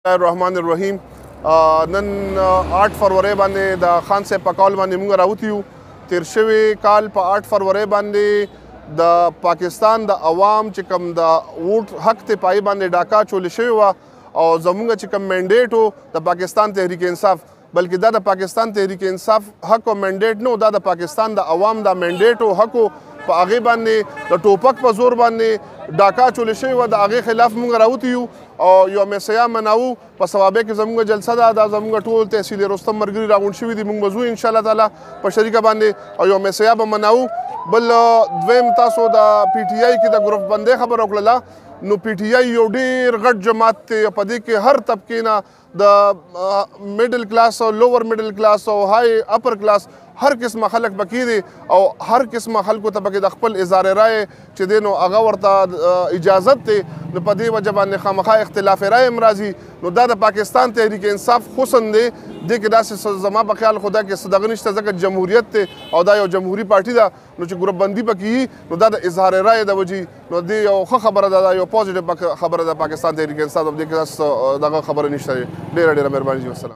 الرحمن الرحیم نن 8 فروری باندې د خان صاحب په کال باندې موږ راوتی یو. تیر شوی کال په 8 فروری باندې د پاکستان د عوام چې کوم د ووټ حق ته پای باندې ډاکا چول شوی و او زموږ چې کوم منډیټ و د پاکستان تحریک انصاف، بلکې دا د پاکستان تحریک انصاف حق او منډیټ نه، دا د پاکستان د عوام د منډیټ او حق په هغې باندې د ټوپک په زور باندې ډاکا چول شوی و. د هغې خلاف موږ راوتی یو او یو مسیا مناو. په ثوابه کې زموږ جلسه ده، دا زموږ ټول تحصیل رستم مرګري راغونډ شوي دي. موږ به ځو انشاءالله تعالی په شریکه باندې او یو مسیا به مناو. بل دویم، تاسو د پی ټی آی کې د ګروپ بندۍ خبره وکړله، نو پی ټی آی یو ډېر غټ جماعت دی. په دې کې هر طبقې نه د میډل کلاس او لوور میډل کلاس او های اپر کلاس هر قسمه خلک پکې دي او هر قسمه خلکو ته پکې د خپل اظهار رای چې دی نو هغه ورته اجازت دی. نو په دې وجه باندې خامخا اختلاف رای هم راځي. نو دا د پاکستان تحریک انصاف حسن دی. دې کې داسې زما په خیال خو دا کې دغه نشته، ځکه جمهوریت دی او دا یو جمهوري پارټي ده. نو چې ګروپ بندي پکې وي نو دا د اظهار رای د وجې نو دې یو ښه خبره ده، دا یو پوزیټیو خبره ده. پاکستان تحریک انصاف دې کې دغه خبره نشته. ډېره ډېره مهرباني. والسلام.